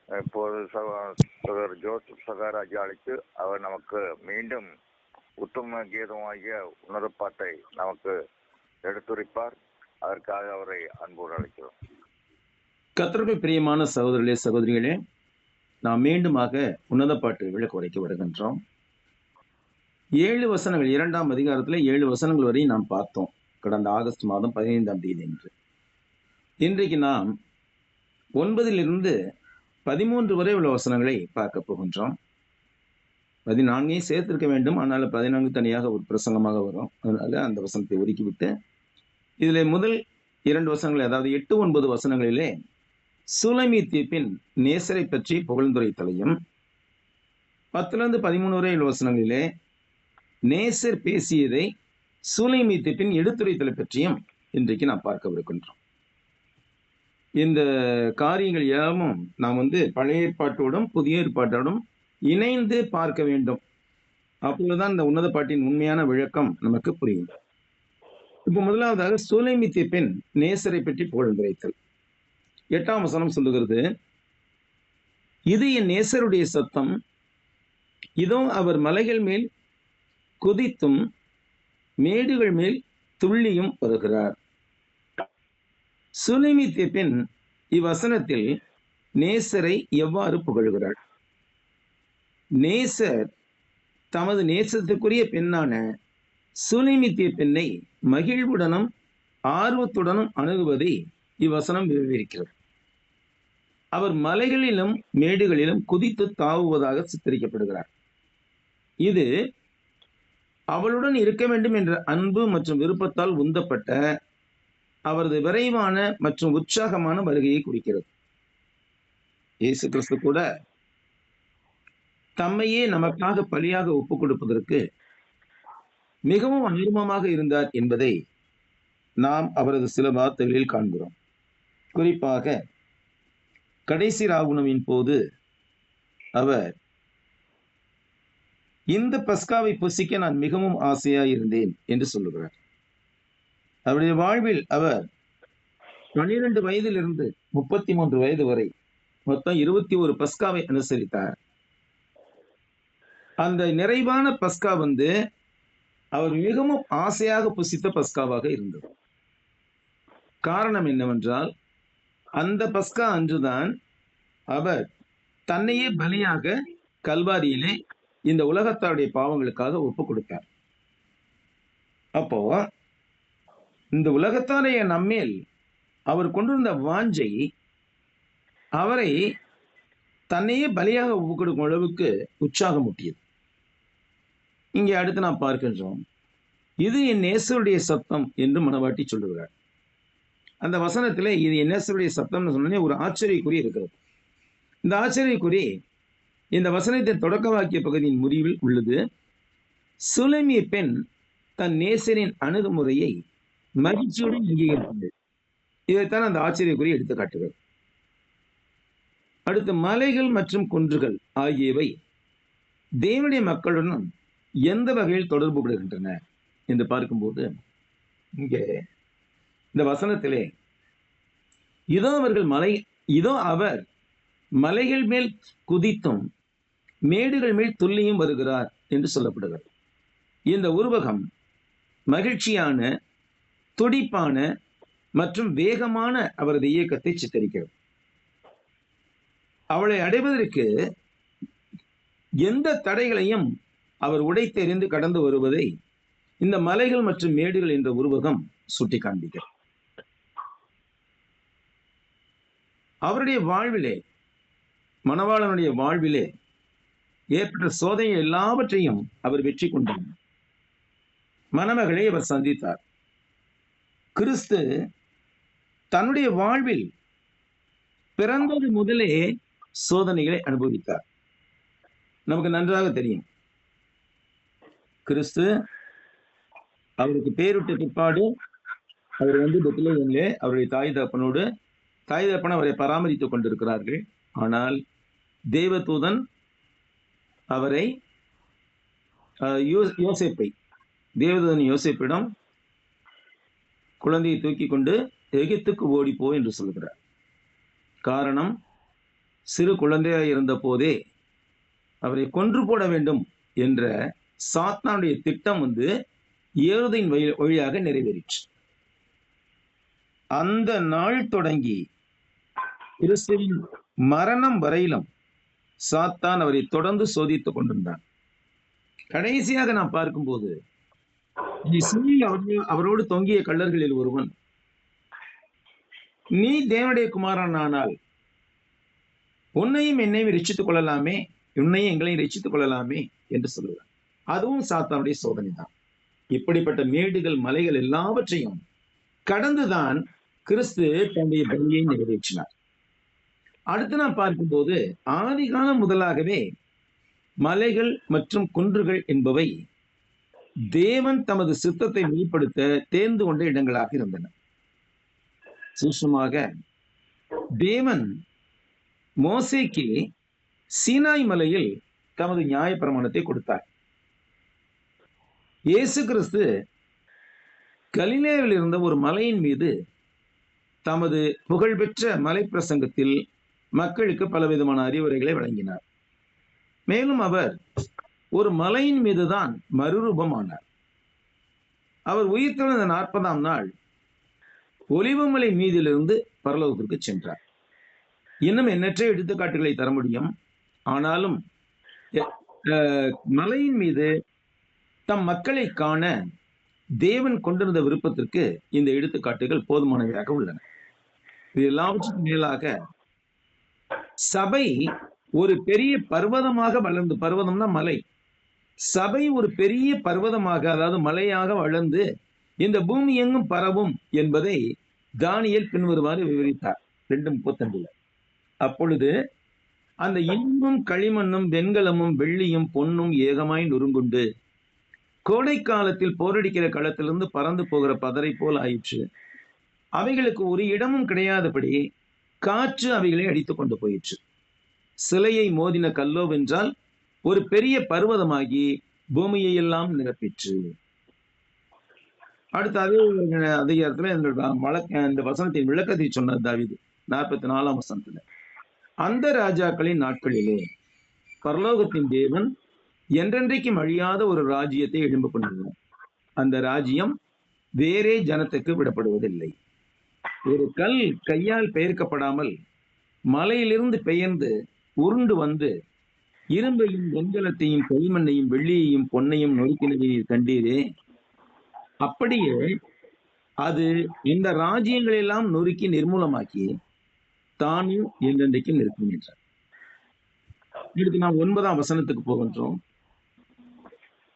இப்போது சகோதரர் ஜோசப் சகாராஜ் அழைத்து அவர் நமக்கு மீண்டும் உத்தம கீதமாகிய உன்னத பாட்டை நமக்கு எடுத்துரைப்பார். அதற்காக அவரை அன்போடு அழைக்கிறோம். கர்த்தருக்குள் பிரியமான சகோதரர்களே, சகோதரிகளே, நாம் மீண்டுமாக உன்னத பாட்டு விளக்க உரைக்க வருகின்றோம். 7 வசனங்கள், 2ஆம் அதிகாரத்தில் 7 வசனங்கள் வரை நாம் பார்த்தோம் கடந்த ஆகஸ்ட் மாதம் 15ஆம் தேதி என்று. இன்றைக்கு நாம் 9 13 வரை உள்ள வசனங்களை பார்க்க போகின்றோம். 14 சேர்த்திருக்க வேண்டும், ஆனால் 14 தனியாக ஒரு பிரசங்கமாக வரும். அதனால அந்த வசனத்தை ஒதுக்கிவிட்டு இதில் முதல் 2 வசனங்கள், அதாவது 8, 9 வசனங்களிலே சுலமீத்தியப்பின் நேசரை பற்றி புகழ்ந்துரைத்தலையும், 10 13 வரை உள்ள வசனங்களிலே நேசர் பேசியதை சுலமீத்தியப்பின் எடுத்துரைத்தலை பற்றியும் இன்றைக்கு நாம் பார்க்கவிருக்கின்றோம். இந்த காரியங்கள் யாவும் நாம் பழைய ஏற்பாட்டோடும் புதிய ஏற்பாட்டோடும் இணைந்து பார்க்க வேண்டும். அப்பொழுதுதான் இந்த உன்னத பாட்டின் உண்மையான விளக்கம் நமக்கு புரியும். இப்போ முதலாவதாக சுலமீத்தியப்பின் நேசரை பற்றி புகழ்ந்துரைத்தல். 8ஆம் வசனம் சொல்லுகிறது, இது என் நேசருடைய சத்தம், இதோ அவர் மலைகள் மேல் குதித்தும் மேடுகள் மேல் துள்ளியும் வருகிறார். சுலமீத்தியப்பின் இவ்வசனத்தில் நேசரை எவ்வாறு புகழ்கிறார்? நேசர் தமது நேசத்துக்குரிய பெண்ணான சுலமீத்தியப்பெண்ணை மகிழ்வுடனும் ஆர்வத்துடனும் அணுகுவதை இவ்வசனம் விவரிக்கிறது. அவர் மலைகளிலும் மேடுகளிலும் குதித்து தாவுவதாக சித்தரிக்கப்படுகிறார். இது அவளுடன் இருக்க வேண்டும் என்ற அன்பு மற்றும் விருப்பத்தால் உந்தப்பட்ட அவரது விரைவான மற்றும் உற்சாகமான வருகையை குறிக்கிறது. இயேசு கிறிஸ்து கூட தம்மையே நமக்காக பலியாக ஒப்புக் கொடுப்பதற்கு மிகவும் ஆர்வமாக இருந்தார் என்பதை நாம் அவரது சில வார்த்தைகளில் காண்கிறோம். குறிப்பாக கடைசி ராவுணவின் போது அவர், இந்த பஸ்காவை புசிக்க நான் மிகவும் ஆசையாய் இருந்தேன் என்று சொல்லுகிறார். அவருடைய வாழ்வில் அவர் 12 வயதிலிருந்து 33 வயது வரை மொத்தம் 21 பஸ்காவை அனுசரித்தார். அந்த நிறைவான பஸ்கா அவர் மிகவும் ஆசையாக புசித்த பஸ்காவாக இருந்தது. காரணம் என்னவென்றால், அந்த பஸ்கா அன்றுதான் அவர் தன்னையே பலியாக கல்வாரியிலே இந்த உலகத்தாருடைய பாவங்களுக்காக ஒப்பு கொடுத்தார். அப்போ இந்த உலகத்தாரைய நம்மேல் அவர் கொண்டிருந்த வாஞ்சை அவரை தன்னையே பலியாக ஒப்பு கொடுக்கும் அளவுக்கு உற்சாகமூட்டியது. இங்கே அடுத்து நாம் பார்க்கின்றோம், இது என் நேசருடைய சத்தம் என்று மணவாட்டி சொல்லுகிறார். அந்த வசனத்திலே இது என் நேசருடைய சத்தம்னு சொன்னே ஒரு ஆச்சரியக்குறி இருக்கிறது. இந்த ஆச்சரியக்குறி இந்த வசனத்தின் தொடக்க வாக்கிய பகுதியின் முடிவில் உள்ளது. சுலமிய பெண் தன் நேசரின் அணுகுமுறையை மகிழ்ச்சியுடன் அங்கீகரித்தது. இதைத்தான் அந்த ஆச்சரியக்குறி எடுத்து காட்டுகிறது. அடுத்து, மலைகள் மற்றும் குன்றுகள் ஆகியவை தேவனுடைய மக்களுடன் எந்த வகையில் தொடர்பு படுகின்றன என்று பார்க்கும்போது, இங்கே இந்த வசனத்திலே இதோ அவர் மலைகள் மேல் குதித்தும் மேடுகள் மேல் துள்ளியும் வருகிறார் என்று சொல்லப்படுகிறது. இந்த உருவகம் மகிழ்ச்சியான, துடிப்பான மற்றும் வேகமான அவரது இயக்கத்தை சித்தரிக்கிறது. அவளை அடைவதற்கு எந்த தடைகளையும் அவர் உடைத்தெறிந்து கடந்து வருவதை இந்த மலைகள் மற்றும் மேடுகள் என்ற உருவகம் சுட்டி காண்பிக்கிறது. அவருடைய வாழ்விலே, மணவாளனுடைய வாழ்விலே ஏற்பட்ட சோதனை எல்லாவற்றையும் அவர் வெற்றி கொண்டார். மணமகளை அவர் சந்தித்தார். கிறிஸ்து தன்னுடைய வாழ்வில் பிறந்தது முதலே சோதனைகளை அனுபவித்தார். நமக்கு நன்றாக தெரியும், கிறிஸ்து அவருக்கு பேரிட்ட பிற்பாடு அவர் பெத்லகேமிலே அவருடைய தாய் தகப்பன் அவரை பராமரித்துக் கொண்டிருக்கிறார்கள். ஆனால் தேவதூதன் அவரை யோசேப்பிடம் குழந்தையை தூக்கி கொண்டு எகிப்துக்கு ஓடிப்போ என்று சொல்கிறார். காரணம், சிறு குழந்தையாக இருந்த போதே அவரை கொன்று போட வேண்டும் என்ற சாத்தானுடைய திட்டம் ஏரோதின் வழியாக நிறைவேறிற்று. அந்த நாள் தொடங்கி கிறிஸ்துவின் மரணம் வரையிலும் சாத்தான் அவரை தொடர்ந்து சோதித்துக் கொண்டிருந்தான். கடைசியாக நாம் பார்க்கும்போது அவரோடு தொங்கிய கள்ளர்களில் ஒருவன், நீ தேவனுடைய குமாரன் ஆனால் உன்னையும் என்னையும் ரட்சித்துக் கொள்ளலாமே, உன்னையும் எங்களையும் ரட்சித்துக் கொள்ளலாமே என்று சொல்லுவார். அதுவும் சாத்தானுடைய சோதனை தான். இப்படிப்பட்ட மேடுகள் மலைகள் எல்லாவற்றையும் கடந்துதான் கிறிஸ்து தன்னுடைய பலியை நிறைவேற்றினார். அடுத்து நாம் பார்க்கும்போது ஆதி காலம் முதலாகவே மலைகள் மற்றும் குன்றுகள் என்பவை தேவன் தமது சித்தத்தை வெளிப்படுத்த தேர்ந்து கொண்ட இடங்களாக இருந்தன. சூட்சமாக தேவன் மோசேக்கு சீனாய் மலையில் தமது நியாயப்பிரமாணத்தை கொடுத்தார். இயேசு கிறிஸ்து கலிலேயாவில் இருந்த ஒரு மலையின் மீது தமது புகழ்பெற்ற மலை பிரசங்கத்தில் மக்களுக்கு பலவிதமான அறிவுரைகளை வழங்கினார். மேலும் அவர் ஒரு மலையின் மீதுதான் மறுரூபமானார். அவர் உயிர்த்தெழுந்த 40ஆம் நாள் ஒலிவமலை மீதிலிருந்து பரலோகத்திற்கு சென்றார். இன்னும் எண்ணற்ற எடுத்துக்காட்டுகளை தர முடியும். ஆனாலும் மலையின் மீது தம் மக்களை காண தேவன் கொண்டிருந்த விருப்பத்திற்கு இந்த எடுத்துக்காட்டுகள் போதுமானவையாக உள்ளன. இது எல்லாவற்றுக்கும் மேலாக சபை ஒரு பெரிய பர்வதமாக வளர்ந்து, பர்வதம்னா மலை, சபை ஒரு பெரிய பர்வதமாக, அதாவது மலையாக வளர்ந்து இந்த பூமி எங்கும் பரவும் என்பதை தானியேல் பின்வருமாறு விவரித்தார் 2:32. அப்பொழுது அந்த இன்னும் களிமண்ணும் வெண்கலமும் வெள்ளியும் பொன்னும் ஏகமாய் நொறுங்குண்டு கோடை காலத்தில் போரடிக்கிற களத்திலிருந்து பறந்து போகிற பதரை போல் ஆயிற்று. அவைகளுக்கு ஒரு இடமும் கிடையாதபடி காற்று அவைகளை அடித்துக் கொண்டு போயிற்று. சிலையை மோதின கல்லோவென்றால் ஒரு பெரிய பர்வதமாகி பூமியை எல்லாம் நிரப்பிற்று. அடுத்த அதே அதிகாரத்துல இந்த வசனத்தின் விளக்கத்தை சொன்னார் தாவீது 44ஆம் வசனத்துல. அந்த ராஜாக்களின் நாட்களிலே பரலோகத்தின் தேவன் என்றென்றைக்கும் அழியாத ஒரு ராஜ்யத்தை எழும்ப கொண்டார். அந்த ராஜ்யம் வேறே ஜனத்துக்கு விடப்படுவதில்லை. ஒரு கல் கையால் பெயர்க்கப்படாமல் மலையிலிருந்து பெயர்ந்து உருண்டு வந்து இரும்பையும் வெண்கலத்தையும் களிமண்ணையும் வெள்ளியையும் பொன்னையும் நொறுக்கினதை கண்டீரே, அப்படியே அது இந்த ராஜ்யங்கள் எல்லாம் நொறுக்கி நிர்மூலமாக்கி தானும் என்றென்றைக்கும் நிற்கும் என்றார். இதுக்கு நாம் 9ஆம் வசனத்துக்கு போகின்றோம்.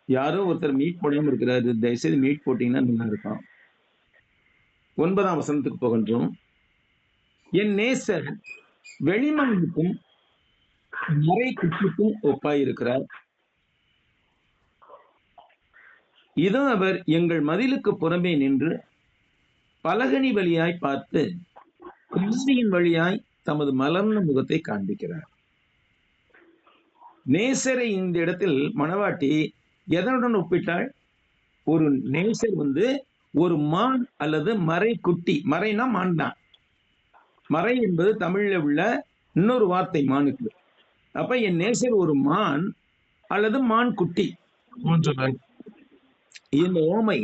யாரோ ஒருத்தர் மீட் போடாம இருக்கிறாரு, தயவுசெய்து மீட் போட்டீங்கன்னா நல்லா இருக்கும். 9ஆம் வசனத்துக்கு போகின்றோம். என் நேசர் வெளிமண்ணுக்கும் மறை குட்டிக்கும் ஒப்பாயிருக்கிறார். இதோ அவர் எங்கள் மதிலுக்கு புறமே நின்று பலகனி வழியாய் பார்த்து குடிசையின் வழியாய் தமது மலர்ந்த முகத்தை காண்பிக்கிறார். நேசரை இந்த இடத்தில் மணவாட்டி எதனுடன் ஒப்பிட்டாள்? ஒரு நேசர் ஒரு மான் அல்லது மறை குட்டி. மறைனா மான் தான். மறை என்பது தமிழ்ல உள்ள இன்னொரு வார்த்தை மானுக்கு. அப்ப என் நேசர் ஒரு மான் அல்லது மான் குட்டி. இந்த ஓமை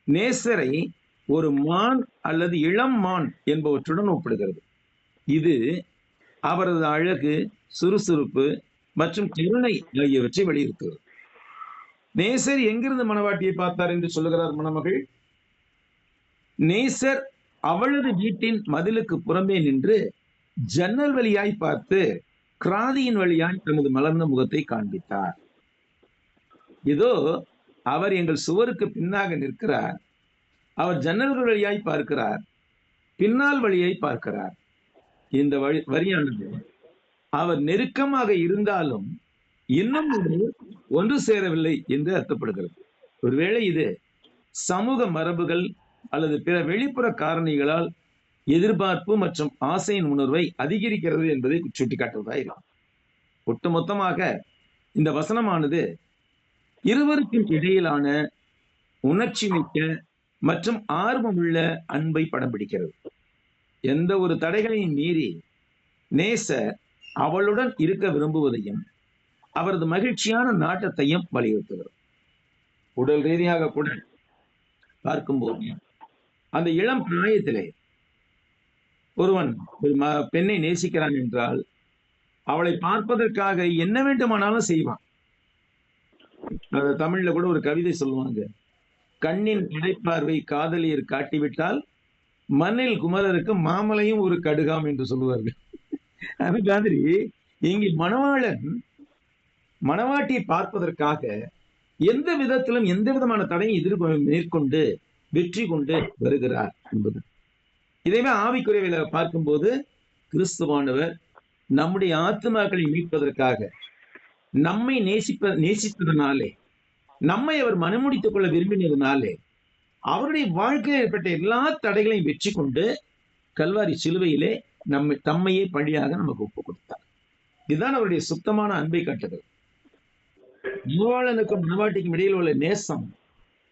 நேசரை ஒரு மான் அல்லது இளம் மான் என்பவற்றுடன் ஒப்பிடுகிறது. இது அவரது அழகு, சுறுசுறுப்பு மற்றும் கருணை ஆகியவற்றை வலியுறுத்துகிறது. நேசர் எங்கிருந்து மணவாட்டியை பார்த்தார் என்று சொல்லுகிறார் மணமகள். நேசர் அவளது வீட்டின் மதிலுக்கு புறமே நின்று ஜன்னல் வழியாய் பார்த்து கிராதியின் வழியாய் தமது மலர்ந்த முகத்தை காண்பித்தார். இதோ அவர் எங்கள் சுவருக்கு பின்னாக நிற்கிறார். அவர் ஜன்னல்கள் வழியாய் பார்க்கிறார், பின்னால் வழியை பார்க்கிறார். இந்த வரியானது அவர் நெருக்கமாக இருந்தாலும் இன்னும் ஒன்று சேரவில்லை என்று அர்த்தப்படுகிறது. ஒருவேளை இது சமூக மரபுகள் அல்லது பிற வெளிப்புற காரணிகளால் எதிர்பார்ப்பு மற்றும் ஆசையின் உணர்வை அதிகரிக்கிறது என்பதை சுட்டிக்காட்டுவதாக இருக்கும். ஒட்டுமொத்தமாக இந்த வசனமானது இருவருக்கும் இடையிலான உணர்ச்சி மிக்க மற்றும் ஆர்வமுள்ள அன்பை படம் பிடிக்கிறது. எந்த ஒரு தடைகளையும் மீறி நேசர் அவளுடன் இருக்க விரும்புவதையும் அவரது மகிழ்ச்சியான நாட்டத்தையும் வலியுறுத்துகிறது. உடல் ரீதியாக கூட பார்க்கும்போது அந்த இளம் பிராயத்திலே ஒருவன் ஒரு பெண்ணை நேசிக்கிறான் என்றால் அவளை பார்ப்பதற்காக என்ன வேண்டுமானாலும் செய்வான். தமிழ்ல கூட ஒரு கவிதை சொல்லுவாங்க, கண்ணின் இடைப்பார்வை காதலியர் காட்டிவிட்டால் மண்ணில் குமரருக்கு மாமலையும் ஒரு கடுகாம் என்று சொல்லுவார்கள். அது மாதிரி இங்கே மணவாளன் மணவாட்டியை பார்ப்பதற்காக எந்த விதத்திலும் எந்த விதமான தடையும் மேற்கொண்டு வெற்றி கொண்டு வருகிறார் என்பது. இதைவே ஆவிக்குரியவில பார்க்கும்போது கிறிஸ்துவானவர் நம்முடைய ஆத்மாக்களை மீட்பதற்காக நம்மை நேசித்ததனாலே, நம்மை அவர் மனமுடித்துக் கொள்ள விரும்பினதுனாலே அவருடைய வாழ்க்கையில் ஏற்பட்ட எல்லா தடைகளையும் வெற்றி கொண்டு கல்வாரி சிலுவையிலே தம்மையே பழியாக நமக்கு ஒப்பு கொடுத்தார். இதுதான் அவருடைய சுத்தமான அன்பை காட்டுகிறது. மணவாளனுக்கும் மணவாட்டிக்கும் இடையில் உள்ள நேசம்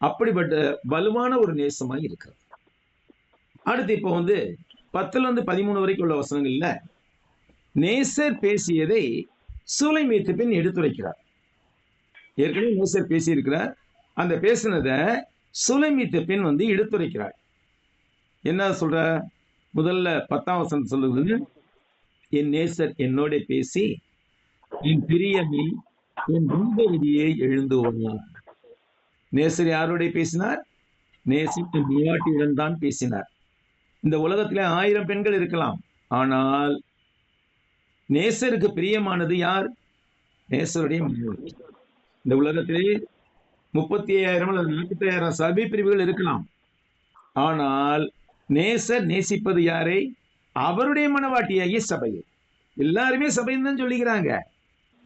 அப்படிப்பட்ட வலுவான ஒரு நேசமாய் இருக்கிறது. அடுத்து இப்போ 10-13 வரைக்கும் உள்ள வசனங்கள்ல நேசர் பேசியதை சூலைமீத்து பெண் எடுத்துரைக்கிறார். ஏற்கனவே நேசர் பேசியிருக்கிறார். அந்த பேசினதை சூலைமீத்து பெண் எடுத்துரைக்கிறார். என்ன சொல்ற? முதல்ல 10ஆம் வசனம் சொல்லுகிறது, என் நேசர் என்னோட பேசி என் பிரியமே என் விதியை எழுந்து ஓடினார். நேசர் யாரோட பேசினார்? நேசித்த மணவாட்டியுடன் தான் பேசினார். இந்த உலகத்திலே 1000 பெண்கள் இருக்கலாம், ஆனால் நேசருக்கு பிரியமானது யார்? நேசருடைய மனைவி. இந்த உலகத்திலே 35,000 அல்லது 45,000 சபை பிரிவுகள் இருக்கலாம், ஆனால் நேசர் நேசிப்பது யாரை? அவருடைய மனவாட்டியாகிய சபையை. எல்லாருமே சபைன்னு தான் சொல்லிக்கிறாங்க,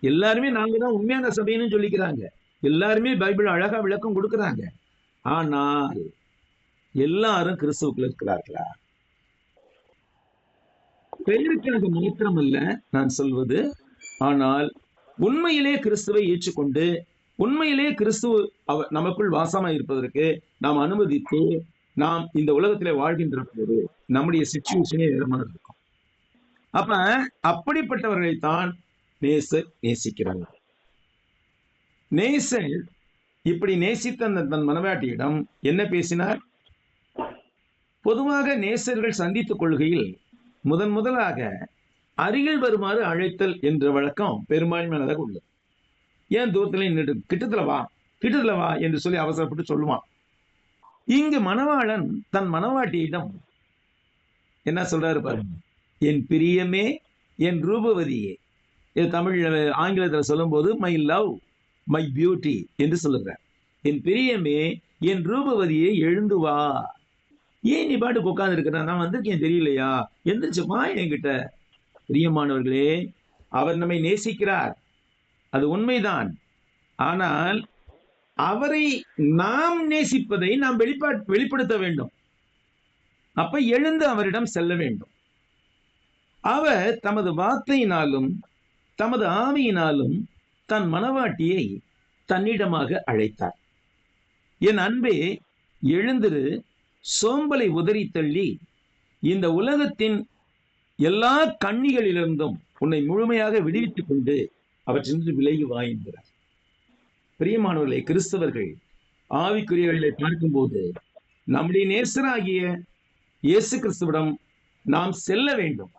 எல்லாருமே நாங்க தான் உண்மையான சபைன்னு சொல்லிக்கிறாங்க, எல்லாருமே பைபிள் அழகா விளக்கம் கொடுக்கிறாங்க. ஆனால் எல்லாரும் கிறிஸ்துவுக்குள்ள இருக்கிறார்களா? பெயருக்காக மாத்திரம் அல்ல நான் சொல்வது, ஆனால் உண்மையிலே கிறிஸ்துவை ஏற்றுக்கொண்டு உண்மையிலே கிறிஸ்துவ நமக்குள் வாசமா இருப்பதற்கு நாம் அனுமதித்து நாம் இந்த உலகத்திலே வாழ்கின்ற போது நம்முடைய சிச்சுவேஷனே வேறமாக இருக்கும். அப்ப அப்படிப்பட்டவர்களைத்தான் நேசர் நேசிக்கிறாங்க. நேசர் இப்படி நேசித்த தன் மனவாட்டியிடம் என்ன பேசினார்? பொதுவாக நேசர்கள் சந்தித்துக் கொள்கையில் முதலாக அருகில் வருமாறு அழைத்தல் என்ற வழக்கம் பெரும்பான்மையானதாக உள்ளது. ஏன் தூரத்துல நின்று கிட்டத்துல வா என்று சொல்லி அவசரப்பட்டு சொல்லுவான். இங்கு மணவாளன் தன் மணவாட்டியிடம் என்ன சொல்றாரு பாருங்க, என் பிரியமே என் ரூபவதியே. இது தமிழ் ஆங்கிலத்தில் சொல்லும் போது மை லவ் மை பியூட்டி என்று சொல்லுகிறார். என் பிரியமே என் ரூபவதியை எழுந்து வா. ஏன் நீ பாட்டுக்கு உட்கார்ந்து இருக்கிற? நான் வந்திருக்கேன் தெரியலையா? எந்திரிச்சுமா என்கிட்ட. பிரியமானவர்களே, அவர் நம்மை நேசிக்கிறார், அது உண்மைதான். ஆனால் அவரை நாம் நேசிப்பதை நாம் வெளிப்படுத்த வேண்டும். அப்ப எழுந்து அவரிடம் செல்ல வேண்டும். அவர் தமது வார்த்தையினாலும் தமது ஆவியினாலும் தன் மனவாட்டியை தன்னிடமாக அழைத்தார். என் அன்பே, எழுந்திரு, சோம்பலை உதறி தள்ளி இந்த உலகத்தின் எல்லா கண்ணிகளிலிருந்தும் உன்னை முழுமையாக விடுவித்துக் கொண்டு அவற்றின்று விலகி வா என்கிறார். பிரியமானவர்களை, கிறிஸ்தவர்கள் ஆவிக்குரியவர்களை பார்க்கும்போது நம்முடைய நேசராகிய இயேசு கிறிஸ்துவிடம் நாம் செல்ல வேண்டும்.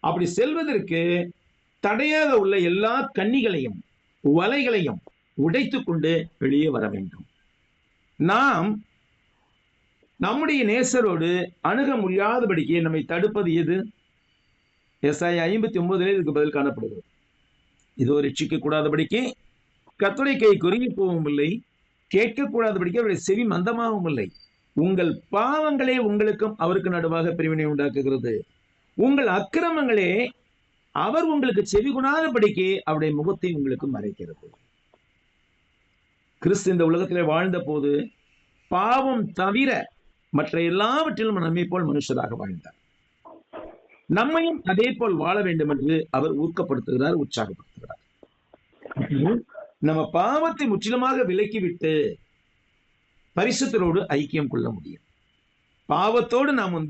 அப்படி செல்வதற்கு தடையாக உள்ள எல்லா கண்ணிகளையும் வலைகளையும் உடைத்துக் கொண்டு வெளியே வர வேண்டும். நாம் நம்முடைய நேசரோடு அணுக முடியாதபடிக்கு நம்மை தடுப்பது எது? ஏசாயா 59 இதுக்கு பதில் காணப்படுகிறது. இதோ ரட்சிக்க கூடாதபடிக்கு கர்த்தருடைய கை குறுகி போகவும் இல்லை, கேட்கக்கூடாதபடிக்கு அவருடைய செவி மந்தமாகவும் இல்லை. உங்கள் பாவங்களே உங்களுக்கும் அவருக்கு நடுவாக பிரிவினை உண்டாக்குகிறது. உங்கள் அக்கிரமங்களே அவர் உங்களுக்கு செவி கொடாதபடிக்கு அவருடைய முகத்தை உங்களுக்கு மறைக்கிறது. கிறிஸ்து இந்த உலகத்திலே வாழ்ந்த போது பாவம் தவிர மற்ற எல்லாவற்றிலும் நம்மை போல் மனுஷராக வாழ்ந்தார். நம்மையும் அதே போல் வாழ வேண்டும் என்று அவர் ஊக்கப்படுத்துகிறார், உற்சாகப்படுத்துகிறார். நம்ம பாவத்தை முற்றிலுமாக விலக்கிவிட்டு பரிசுத்தரோடு ஐக்கியம் கொள்ள முடியும். பாவத்தோடு நாம்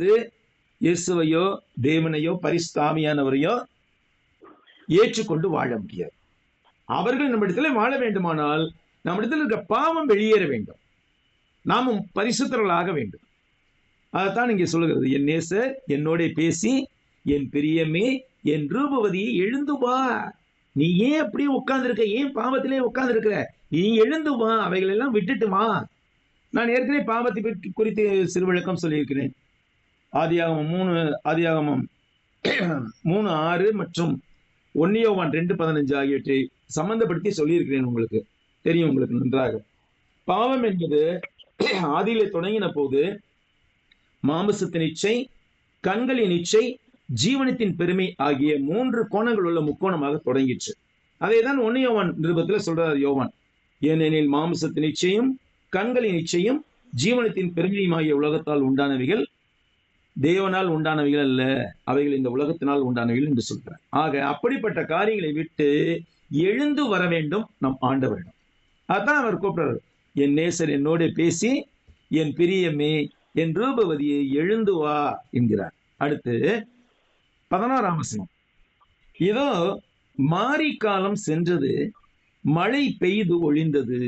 இயேசுவையோ தேவனையோ பரிசுத்த ஆவியானவரையோ ஏற்றுக்கொண்டு வாழ முடியாது. அவர்கள் நம்மிடத்தில் வாழ வேண்டுமானால் நம்மிடத்தில் இருக்க பாவம் வெளியேற வேண்டும், நாமும் பரிசுத்தர்களாக வேண்டும். அதைத்தான் இங்கே சொல்லுகிறது, என் நேசர் என்னோட பேசி என் பிரியமே என் ரூபவதியை எழுந்து வா. நீ ஏன் அப்படியே உட்கார்ந்து இருக்க? ஏன் பாவத்திலே உட்கார்ந்து இருக்கிற? நீ எழுந்து வா, அவைகள் எல்லாம் விட்டுட்டு வா. நான் ஏற்கனவே பாவத்தை குறித்து சிறு விளக்கம் சொல்லியிருக்கிறேன். ஆதியாகமம் 3:6 மற்றும் 1 யோவான் 2:15 ஆகியவற்றை சம்பந்தப்படுத்தி சொல்லியிருக்கிறேன். உங்களுக்கு தெரியும், உங்களுக்கு நன்றாக. பாவம் என்பது ஆதியிலே தொடங்கின போது மாமிசத்தின் இச்சை, கண்களின் இச்சை, ஜீவனத்தின் பெருமை ஆகிய 3 கோணங்கள் உள்ள முக்கோணமாக தொடங்கிற்று. அதைதான் 1 யோவான் நிருபத்தில் சொல்றார் யோவான். ஏனெனில் மாமிசத்தின் இச்சையும் கண்களின் இச்சையும் ஜீவனத்தின் பெருமையும் ஆகிய உலகத்தால் உண்டானவைகள், தேவனால் உண்டானவைகள் அல்ல, அவைகள் இந்த உலகத்தினால் உண்டானவைகள் என்று சொல்கிறார். ஆக அப்படிப்பட்ட காரியங்களை விட்டு எழுந்து வர வேண்டும் நம் ஆண்டவரிடம். அதான் அவர் கூப்பிடுறார், என் நேசர் என்னோட பேசி என் பிரியமே என் ரூபவதியை எழுந்து வா என்கிறார். அடுத்து 16ஆம் வசனம், இதோ மாரி காலம் சென்றது, மழை பெய்து ஒழிந்தது.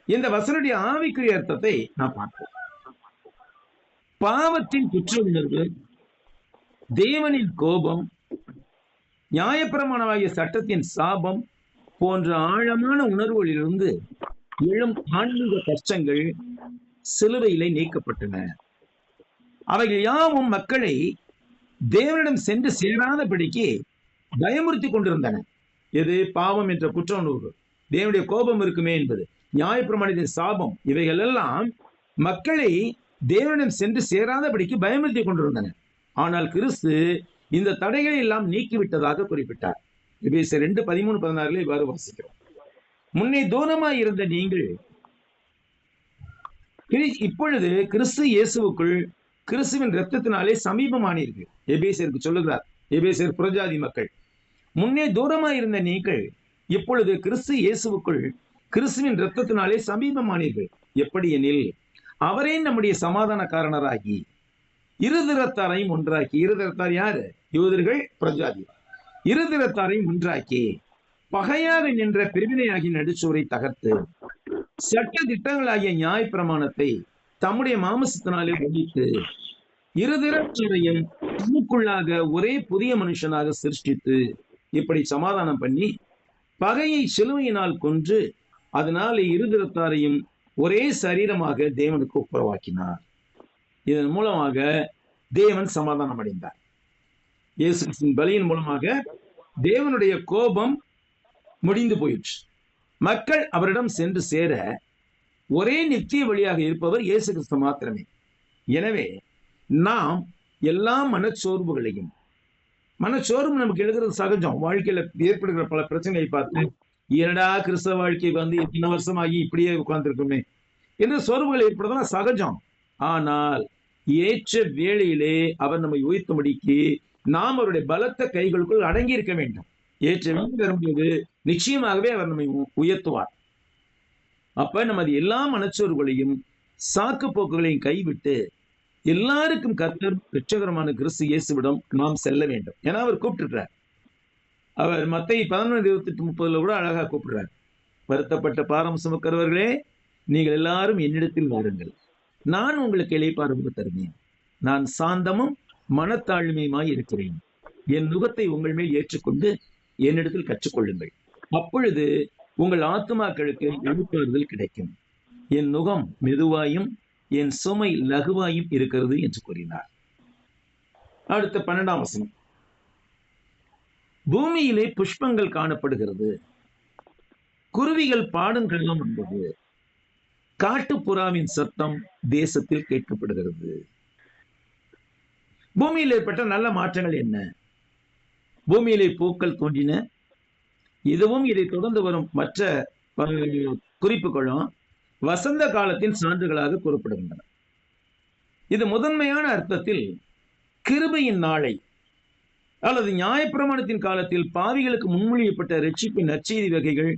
இந்த வசனுடைய ஆவிக்குரிய அர்த்தத்தை நான் பார்ப்போம். பாவத்தின் குற்ற உணர்வு, தேவனின் கோபம், நியாயப்பிரமாணமாகிய சட்டத்தின் சாபம் போன்ற ஆழமான உணர்வுகளிலிருந்து எழும் ஆன்மீக கஷ்டங்கள் சிலுவையிலே நீக்கப்பட்டன. அவைகள் யாவும் மக்களை தேவனிடம் சென்று சேராதபடிக்கு பயமுறுத்தி கொண்டிருந்தன. எது? பாவம் என்ற குற்ற உணர்வு, தேவனுடைய கோபம் இருக்குமே என்பது, நியாயப்பிரமாணத்தின் சாபம், இவைகள் எல்லாம் மக்களை தேவனிடம் சென்று சேராதபடிக்கு பயமுறுத்தி கொண்டிருந்தன. ஆனால் கிறிஸ்து இந்த தடைகளை எல்லாம் நீக்கிவிட்டதாக குறிப்பிட்டார். எபேசியர் 2:13-16 இவ்வாறு வாசிக்கிறோம், முன்னே தூரமாய் இருந்த நீங்கள் இப்பொழுது கிறிஸ்து இயேசுவுக்குள் கிறிஸ்துவின் இரத்தத்தினாலே சமீபமானீர்கள். எபேசியருக்கு சொல்லுகிறார், எபேசியர் புறஜாதி மக்கள், முன்னே தூரமாய் இருந்த நீங்கள் இப்பொழுது கிறிஸ்து இயேசுவுக்குள் கிறிஸ்துவின் இரத்தத்தினாலே சமீபமானீர்கள். எப்படி எனில், அவரே நம்முடைய சமாதானக்காரனராகி இருதிறத்தாரையும் ஒன்றாக்கி. இருதிறத்தார் யாரு? யூதர்கள், பிரஜாதி. இருதிறத்தாரையும் ஒன்றாக்கி பகையாக நின்ற பிரிவினையாகி நடுச்சுவரை தகர்த்து சட்ட திட்டங்களாகிய நியாய பிரமாணத்தை தம்முடைய மாமிசத்தினாலே ஒழித்து இருதிறத்தாரையும் தமக்குள்ளாக ஒரே புதிய மனுஷனாக சிருஷ்டித்து இப்படி சமாதானம் பண்ணி பகையை சிலுவையினால் கொன்று அதனால இருதிறத்தாரையும் ஒரே சரீரமாக தேவனுக்கு ஒப்புரவாக்கினார். இதன் மூலமாக தேவன் சமாதானம் அடைந்தார். இயேசுவின் பலியின் மூலமாக தேவனுடைய கோபம் முடிந்து போயிற்று. மக்கள் அவரிடம் சென்று சேர ஒரே நித்திய வழியாக இருப்பவர் இயேசு கிறிஸ்து மாத்திரமே. எனவே நாம் எல்லா மனச்சோர்வுகளையும், மனச்சோர்வு நமக்கு எழுதுறது சகஜம். வாழ்க்கையில ஏற்படுகிற பல பிரச்சனைகளை பார்த்து, என்னடா கிறிஸ்தவ வாழ்க்கை வந்து இத்தனை வருஷமாகி இப்படியே உட்கார்ந்துருக்குமே என்று சோர்வுகள் ஏற்படுறதுனா சகஜம். ஆனால் ஏற்ற வேளையிலே அவர் நம்மை உயர்த்தும்படிக்கு நாம் அவருடைய பலத்த கைகளுக்குள் அடங்கி இருக்க வேண்டும். ஏற்ற வேலை வரும்போது நிச்சயமாகவே அவர் நம்மை உயர்த்துவார். அப்ப நமது எல்லா மனச்சோர்வுகளையும் சாக்கு போக்குகளையும் கைவிட்டு எல்லாருக்கும் கர்த்தர் இரட்சகருமான கிறிஸ்து இயேசுவிடம் நாம் செல்ல வேண்டும். ஏன்னா அவர் கூப்பிட்டுறார். அவர் மத்தேயு 11:28-30 கூட அழகா கூப்பிடுறார். வருத்தப்பட்ட பாரம் சுமக்கிறவர்களே, நீங்கள் எல்லாரும் என்னிடத்தில் வாருங்கள், நான் உங்களுக்கு இளைப்பாறுதல் தருவேன். நான் சாந்தமும் மனத்தாழ்மையுமாய் இருக்கிறேன். என் நுகத்தை உங்கள் மேல் ஏற்றுக்கொண்டு என்னிடத்தில் கற்றுக்கொள்ளுங்கள். அப்பொழுது உங்கள் ஆத்துமாக்களுக்கு இளைப்பாறுதல் கிடைக்கும். என் நுகம் மெதுவாயும் என் சுமை லகுவாயும் இருக்கிறது என்று கூறினார். அடுத்த 12ஆம் வசனம், பூமியிலே புஷ்பங்கள் காணப்படுகிறது, குருவிகள் பாடும் கள்ளம் வந்தது, காட்டுப்புறாவின் சத்தம் தேசத்தில் கேட்கப்படுகிறது. பூமியில் ஏற்பட்ட நல்ல மாற்றங்கள் என்ன? பூமியிலே பூக்கள் தோன்றின. இதுவும் இதை தொடர்ந்து வரும் மற்ற குறிப்புகளும் வசந்த காலத்தின் சான்றுகளாக கூறப்படுகின்றன. இது முதன்மையான அர்த்தத்தில் கிருபையின் நாளை அல்லது நியாயப்பிரமாணத்தின் காலத்தில் பாவிகளுக்கு முன்மொழியப்பட்ட ரட்சிப்பின் நற்செய்தி வகைகள்,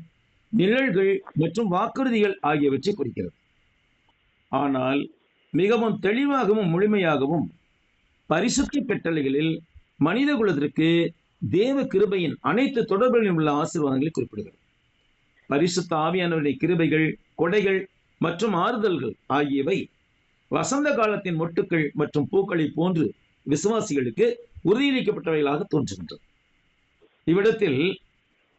நிழல்கள் மற்றும் வாக்குறுதிகள் ஆகியவற்றை குறிக்கிறது. ஆனால் மிகவும் தெளிவாகவும் முழுமையாகவும் பரிசுத்த கட்டளைகளில் மனித குலத்திற்கு தேவ கிருபையின் அனைத்து தொடர்புகளிலும் உள்ள ஆசீர்வாதங்களை குறிப்பிடுகிறது. பரிசுத்த ஆவியானவருடைய கிருபைகள், கொடைகள் மற்றும் ஆறுதல்கள் ஆகியவை வசந்த காலத்தின் மொட்டுக்கள் மற்றும் பூக்களை போன்று விசுவாசிகளுக்கு உறுதியளிக்கப்பட்டவைகளாக தோன்றுகின்றது. இவ்விடத்தில்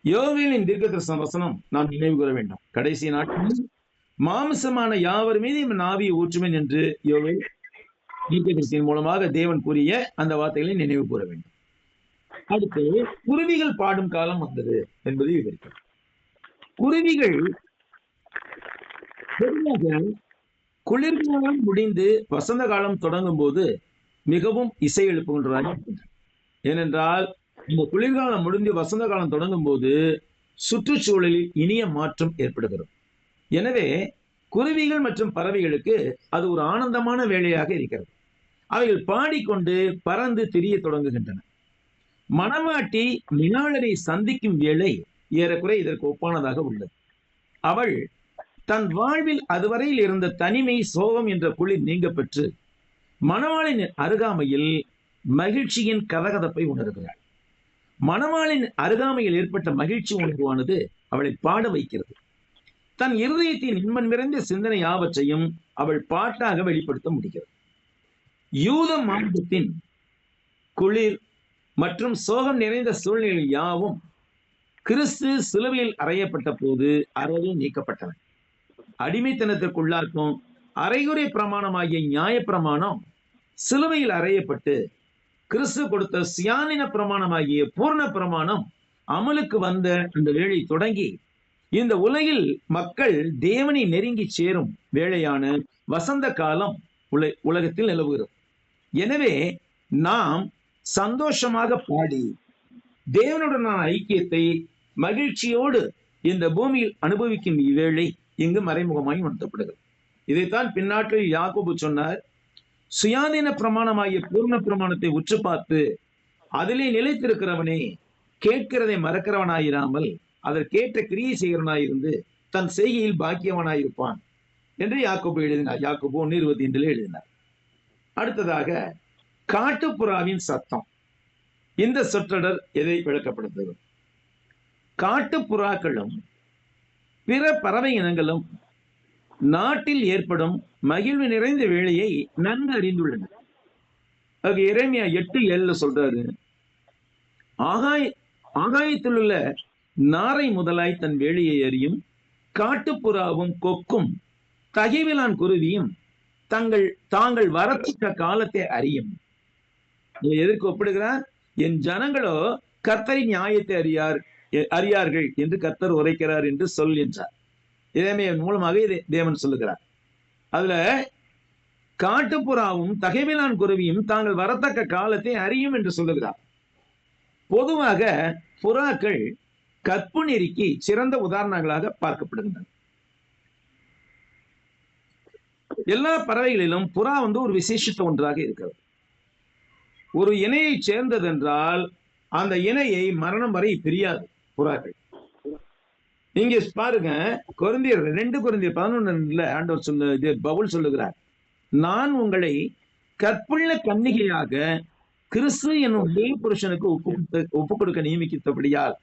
யோவேலின் தீர்க்கதரிசன வசனம் நாம் நினைவு கூற வேண்டும். கடைசி நாட்களில் மாமிசமான யாவர் மீது என் ஆவியை ஊற்றுவேன் என்று யோவேல் தீர்க்கதரிசியின் மூலமாக தேவன் கூறிய அந்த வார்த்தைகளை நினைவு கூற வேண்டும். அடுத்து குருவிகள் பாடும் காலம் வந்தது என்பதை விவரிக்கிறது. குருவிகள் குளிர்காலம் முடிந்து வசந்த காலம் தொடங்கும் போது மிகவும் இசை எழுப்புகின்றன. ஏனென்றால் இந்த குளிர்காலம் முடிந்து வசந்த காலம் தொடங்கும் போது சுற்றுச்சூழலில் இனிய மாற்றம் ஏற்படுகிறது. எனவே குருவிகள் மற்றும் பறவைகளுக்கு அது ஒரு ஆனந்தமான வேலையாக இருக்கிறது. அவைகள் பாடிக்கொண்டு பறந்து திரிய தொடங்குகின்றன. மணவாட்டி மினாளரை சந்திக்கும் வேளை ஏறக்குறைய இதற்கு ஒப்பானதாக உள்ளது. அவள் தன் வாழ்வில் அதுவரையில் இருந்த தனிமை, சோகம் என்ற குளிர் நீங்க பெற்று மணவாளின் அருகாமையில் மகிழ்ச்சியின் கதகதப்பை உணர்கிறாள். மணவாளின் அருகாமையில் ஏற்பட்ட மகிழ்ச்சி உணர்வானது அவளை பாட வைக்கிறது. தன் இருதயத்தின் இன்பம் நிறைந்த சிந்தனை யாவற்றையும் அவள் பாட்டாக வெளிப்படுத்த முடிகிறது. யூத மார்க்கத்தின் குளிர் மற்றும் சோகம் நிறைந்த சூழ்நிலை யாவும் கிறிஸ்து சிலுவையில் அறையப்பட்ட போது அறவே நீக்கப்பட்டன. அடிமைத்தனத்திற்குள்ளாக்கும் அரைகுறை பிரமாணமாகிய நியாய பிரமாணம் சிலுவையில் அறையப்பட்டு கிறிஸ்து கொடுத்த சுயாதீன பிரமாணமாகிய பூர்ண பிரமாணம் அமலுக்கு வந்த அந்த வேளை தொடங்கி இந்த உலகில் மக்கள் தேவனை நெருங்கி சேரும் வேளையான வசந்த காலம் உலகத்தில் நிலவுகிறது. எனவே நாம் சந்தோஷமாக பாடி தேவனுடனான ஐக்கியத்தை மகிழ்ச்சியோடு இந்த பூமியில் அனுபவிக்கும் இவ்வேளை இங்கு மறைமுகமாய் உணர்த்தப்படுகிறது. இதைத்தான் பின்னாட்களில் யாக்கோபு சொன்னார், சுயாதீன பிரமாணமாகிய பூர்ண பிரமாணத்தை உற்று பார்த்து அதிலே நிலைத்திருக்கிறவனே கேட்கிறதை மறக்கிறவனாயிராமல் அதற்கேற்ற கிரியை செய்கிறவனாயிருந்து தன் செய்கையில் பாக்கியவனாயிருப்பான் என்று யாக்கோபு எழுதினார். யாக்கோபு 1:22 எழுதினார். அடுத்ததாக காட்டுப்புறாவின் சத்தம். இந்த சொற்றொடர் எதை விளக்கப்படுத்துகிறது? காட்டுப்புறாக்களும் பிற பறவை இனங்களும் நாட்டில் ஏற்படும் மகிழ்வு நிறைந்த வேளையை நன்கு அறிந்துள்ளன. அது எரேமியா 8:7 சொல்றாரு, ஆகாயத்தில் உள்ள நாரை முதலாய் தன் வேலையை அறியும் காட்டுப்புறாவும் கொக்கும் தகைவிலான் குருவியும் தாங்கள் வரத்திட்ட காலத்தை அறியும். எதற்கு ஒப்பிடுகிறார்? என் ஜனங்களோ கர்த்தரின் நியாயத்தை அறியார்கள் என்று கர்த்தர் உரைக்கிறார் என்று சொல் என்றார். எரேமியாவின் மூலமாக இதை தேவன் சொல்லுகிறார். அதுல காட்டுப்புறாவும் தகைவிலான் குருவியும் தாங்கள் வரத்தக்க காலத்தை அறியும் என்று சொல்லுகிறார். பொதுவாக புறாக்கள் கற்பு நெறிக்கு சிறந்த உதாரணங்களாக பார்க்கப்படுகின்றன. எல்லா பறவைகளிலும் புறா ஒரு விசேஷித்த ஒன்றாக இருக்கிறது. ஒரு இணையை சேர்ந்தது என்றால் அந்த இணையை மரணம் வரை பிரியாது புறாக்கள். நீங்க பாருங்க, கொரிந்தியர் 2 கொரிந்தியர் 11 ஆண்டவர் பவுல் சொல்லுகிறார், நான் உங்களை கற்புள்ள கன்னிகையாக கிறிஸ்து என்னும் ஒரே புருஷனுக்கு ஒப்பு கொடுக்க நியமிக்கப்படியால்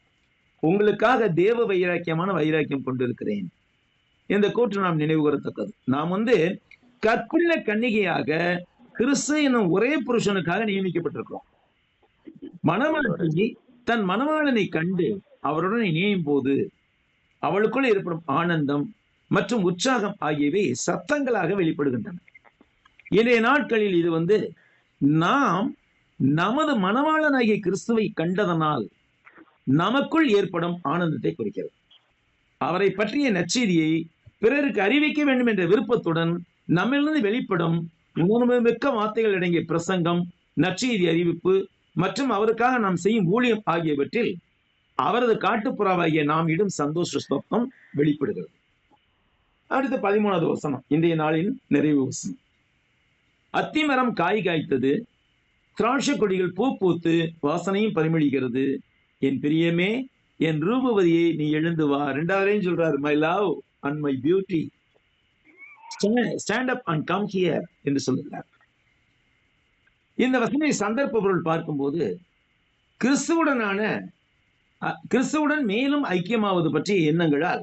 உங்களுக்காக தேவ வைராக்கியம் கொண்டிருக்கிறேன். இந்த கூற்று நாம் நினைவு கூறத்தக்கது. நாம் கற்புள்ள கன்னிகையாக கிறிஸ்து என்னும் ஒரே புருஷனுக்காக நியமிக்கப்பட்டிருக்கிறோம். மணவாட்டி தன் மணவாளனை கண்டு அவருடன் இணையும் போது அவளுக்குள் ஏற்படும் ஆனந்தம் மற்றும் உற்சாகம் ஆகியவை சத்தங்களாக வெளிப்படுகின்றன. இன்றைய நாட்களில் இது நாம் நமது மணவாளனாகிய கிறிஸ்துவை கண்டதனால் நமக்குள் ஏற்படும் ஆனந்தத்தை குறிக்கிறது. அவரை பற்றிய நற்செய்தியை பிறருக்கு அறிவிக்க வேண்டும் என்ற விருப்பத்துடன் நம்மிலிருந்து வெளிப்படும் உணர்வுமிக்க வார்த்தைகள் அடங்கிய பிரசங்கம், நற்செய்தி அறிவிப்பு மற்றும் அவருக்காக நாம் செய்யும் ஊழியம் ஆகியவற்றில் அவரது காட்டுப்புறாவாகிய நாம் இடும் சந்தோஷ ஸ்தோத்திரம் வெளிப்படுகிறது. அடுத்த 13வது வசனம், இன்றைய நாளின் நிறைவு வசனம். அத்திமரம் காய் காய்த்தது, திராட்சை கொடிகள் பூ பூத்து வாசனையும் பரிமளிக்கிறது. என் பிரியமே, என் ரூபவதியை நீ எழுந்து வா. 2வது சொல்றாரு, my love and my beauty stand up and come here என்று சொல்லுகிறார். இந்த வசனை சந்தர்ப்ப பொருள் பார்க்கும்போது கிறிஸ்துவுடன் மேலும் ஐக்கியமாவது பற்றிய எண்ணங்களால்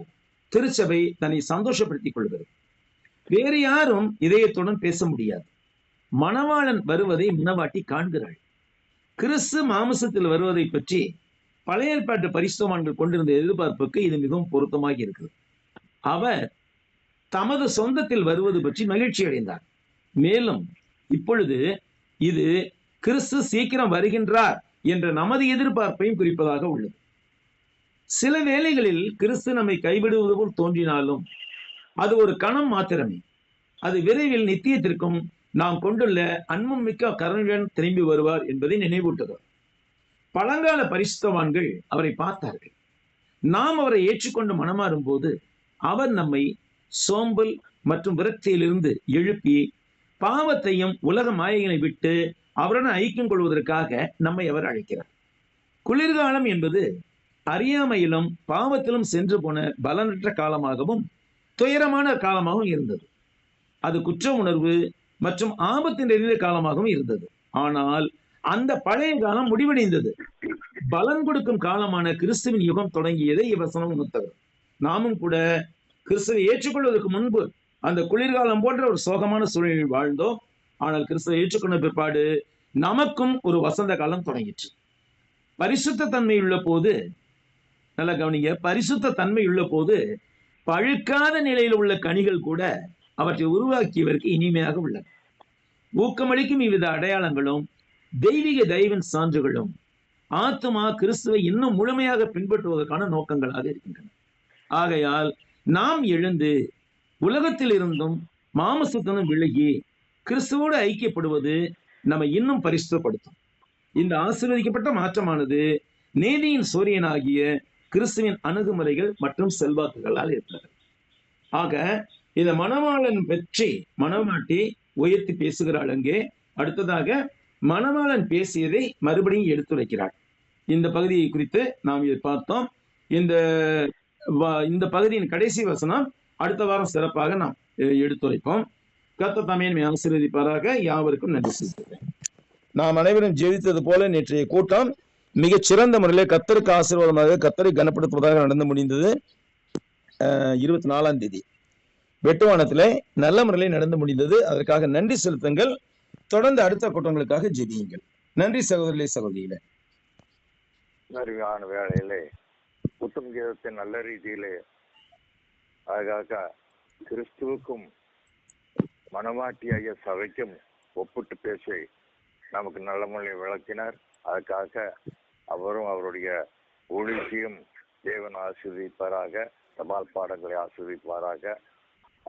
திருச்சபை தன்னை சந்தோஷப்படுத்திக் கொள்கிறது. வேறு யாரும் இதயத்துடன் பேச முடியாது. மணவாளன் வருவதை மணவாட்டி காண்கிறாள். கிறிஸ்து மாமிசத்தில் வருவதை பற்றி பழைய ஏற்பாட்டு பரிசுத்தவான்கள் கொண்டிருந்த எதிர்பார்ப்புக்கு இது மிகவும் பொருத்தமாக இருக்கிறது. அவர் தமது சொந்தத்தில் வருவது பற்றி மகிழ்ச்சி அடைந்தார். மேலும் இப்பொழுது இது கிறிஸ்து சீக்கிரம் வருகின்றார் என்ற நமது எதிர்பார்ப்பையும் குறிப்பதாக உள்ளது. சில வேளைகளில் கிறிஸ்து நம்மை கைவிடுவது போல் தோன்றினாலும் அது ஒரு கணம் மாத்திரமே. அது விரைவில் நித்தியத்திற்கும் நாம் கொண்டுள்ள அன்பும் மிக்க கருணையுடன் திரும்பி வருவார் என்பதை நினைவூட்டுகிறார். பழங்கால பரிசுத்தவான்கள் அவரை பார்த்தார்கள். நாம் அவரை ஏற்றுக்கொண்டு மனமாறும் போது அவர் நம்மை சோம்பல் மற்றும் விரக்தியிலிருந்து எழுப்பி பாவத்தையும் உலக மாயைகளை விட்டு அவருடன் ஐக்கியம் கொள்வதற்காக நம்மை அவர் அழைக்கிறார். குளிர்காலம் என்பது அறியாமையிலும் பாவத்திலும் சென்று போன பலனற்ற காலமாகவும் துயரமான காலமாகவும் இருந்தது. அது குற்ற உணர்வு மற்றும் ஆபத்து நிறைந்த காலமாகவும் இருந்தது. ஆனால் அந்த பழைய காலம் முடிவடைந்தது. பலன் கொடுக்கும் காலமான கிறிஸ்துவின் யுகம் தொடங்கியதை இவ்வசனம் உணர்த்தவர். நாமும் கூட கிறிஸ்துவை ஏற்றுக்கொள்வதற்கு முன்பு அந்த குளிர்காலம் போன்ற ஒரு சோகமான சூழலில் வாழ்ந்தோம். ஆனால் கிறிஸ்துவை ஏற்றுக்கொண்ட பிற்பாடு நமக்கும் ஒரு வசந்த காலம் தொடங்கிற்று. பரிசுத்த தன்மை உள்ள போது, நல்ல கவனிங்க, பரிசுத்த தன்மை உள்ள போது பழுக்காத நிலையில் உள்ள கனிகள் கூட அவற்றை உருவாக்கியவருக்கு இனிமையாக உள்ளன. ஊக்கமளிக்கும் இவ்வித அடையாளங்களும் தெய்வீக தயவின் சான்றுகளும் ஆத்துமா கிறிஸ்துவை இன்னும் முழுமையாக பின்பற்றுவதற்கான நோக்கங்களாக இருக்கின்றன. ஆகையால் நாம் எழுந்து உலகத்தில் இருந்தும் மாமசத்தினும் விலகி கிறிஸ்துவோடு ஐக்கியப்படுவது நம்மை இன்னும் பரிசுத்தப்படுத்தும். இந்த ஆசீர்வதிக்கப்பட்ட மாற்றமானது நீதியின் சூரியனாகிய கிறிஸ்துவின் அணுகுமுறைகள் மற்றும் செல்வாக்குகளால் இருக்கிறது. ஆக இந்த மணவாளன் பற்றி மணவாட்டி உயர்த்தி பேசுகிறாள். அங்கே அடுத்ததாக மணவாளன் பேசியதை மறுபடியும் எடுத்துரைக்கிறாள். இந்த பகுதியை குறித்து நாம் இதை பார்த்தோம். இந்த பகுதியின் கடைசி வசனம் அடுத்த வாரம் சிறப்பாக நாம் எடுத்துரைப்போம். கர்த்தர் தாமே நம்மை ஆசீர்வதிப்பாராக. யாவருக்கும் நன்றி சொல்கிறேன். நாம் அனைவரும் ஜெபித்தது போல நேற்றைய கூட்டம் மிகச் சிறந்த முறையில் கர்த்தருக்கு ஆசீர்வாதமாக கர்த்தரை கனப்படுத்துவதாக நடந்து முடிந்தது. 24ஆம் தேதி வெட்டுவானத்திலே நல்ல முறையில் நடந்து முடிந்தது. அதற்காக நன்றி செலுத்துங்கள். தொடர்ந்து அடுத்த கூட்டங்களுக்காக ஜெபியுங்கள். நன்றி சகோதரிகளே, சகோதரிகளே. அருமையான வேளையிலே புத்தம் கீதத்தை நல்ல ரீதியிலே அழகாக கிறிஸ்துவுக்கும் மணவாட்டியாகிய சபைக்கும் ஒப்பிட்டு பேசி நமக்கு நல்ல முறையில் விளக்கினார். அதற்காக அவரும் அவருடைய ஊழியத்தையும் தேவன் ஆசீர்வதிப்பாராக. தபால் பாடங்களை ஆசீர்வதிப்பாராக.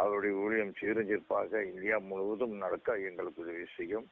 அவருடைய ஊழியம் சீரஞ்சிற்பாக இந்தியா முழுவதும் நடக்க எங்களுக்கு உதவி செய்யும்.